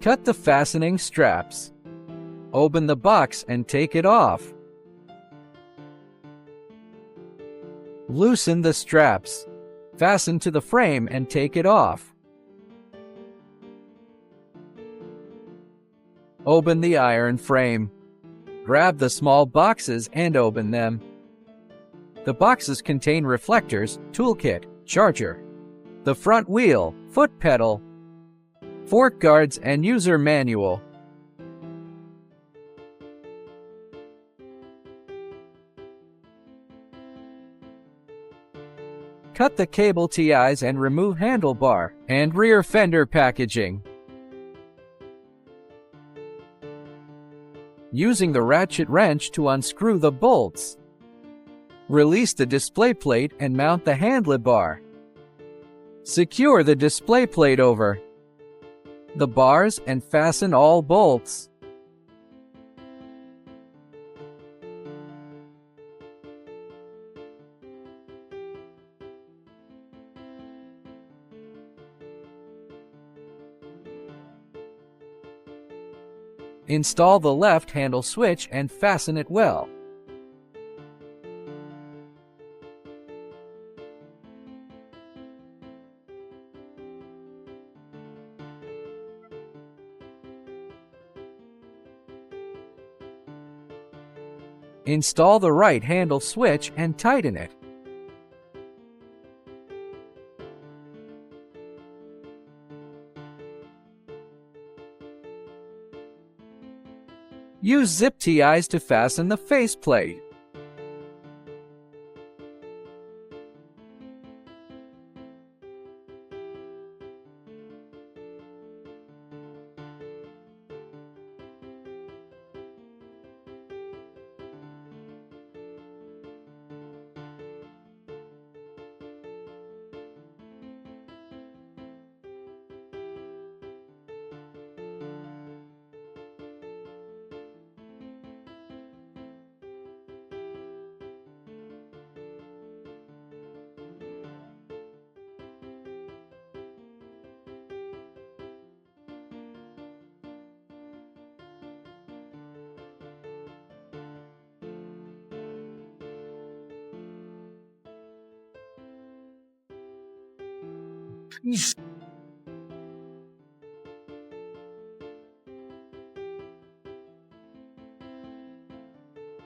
Cut the fastening straps. Open the box and take it off. Loosen the straps. Fasten to the frame and take it off. Open the iron frame. Grab the small boxes and open them. The boxes contain reflectors, toolkit, charger, the front wheel, foot pedal, fork guards, and user manual. Cut the cable ties and remove handlebar and rear fender packaging. Using the ratchet wrench to unscrew the bolts. Release the display plate and mount the handlebar. Secure the display plate over the bars and fasten all bolts. Install the left handle switch and fasten it well. Install the right handle switch and tighten it. Use zip ties to fasten the faceplate.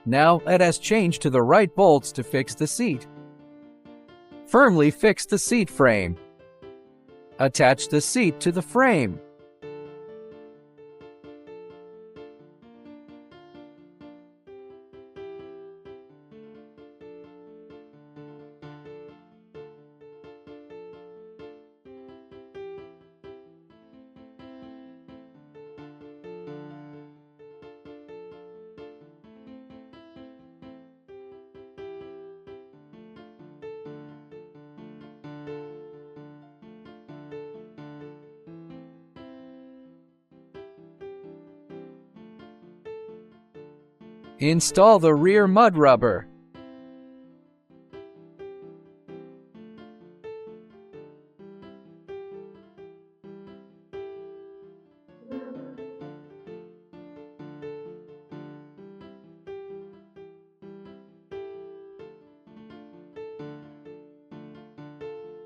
Now let us change to the right bolts to fix the seat. Firmly fix the seat frame. Attach the seat to the frame. Install the rear mud rubber.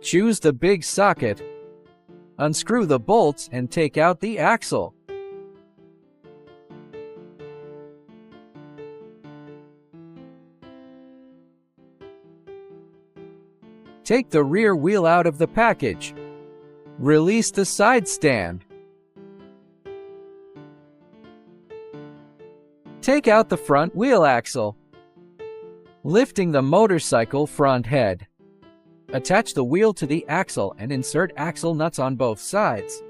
Choose the big socket. Unscrew the bolts and take out the axle. Take the rear wheel out of the package. Release the side stand. Take out the front wheel axle. Lifting the motorcycle front head. Attach the wheel to the axle and insert axle nuts on both sides.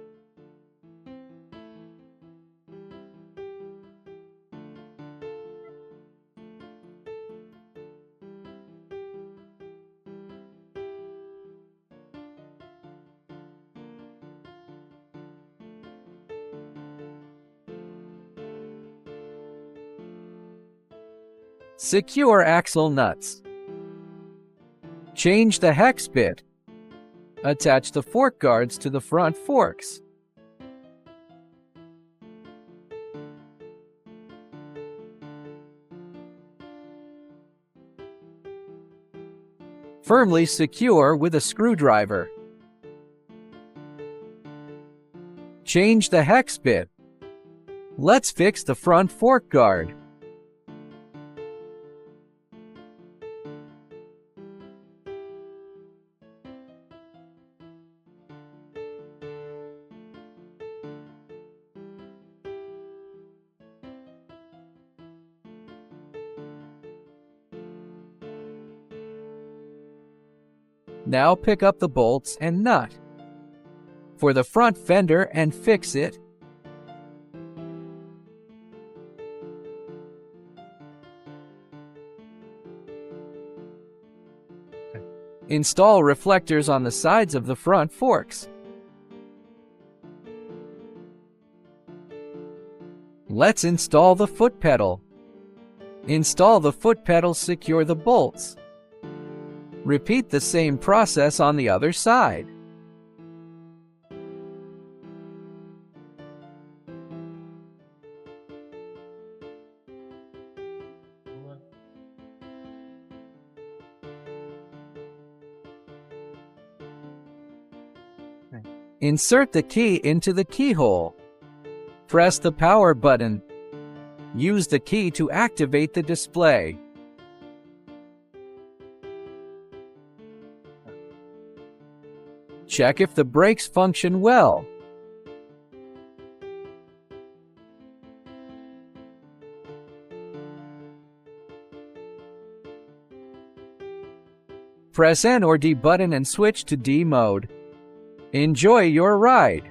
Secure axle nuts. Change the hex bit. Attach the fork guards to the front forks. Firmly secure with a screwdriver. Change the hex bit. Let's fix the front fork guard. Now pick up the bolts and nut for the front fender and fix it. Install reflectors on the sides of the front forks. Let's install the foot pedal. Install the foot pedal, secure the bolts. Repeat the same process on the other side. Insert the key into the keyhole. Press the power button. Use the key to activate the display. Check if the brakes function well. Press N or D button and switch to D mode. Enjoy your ride!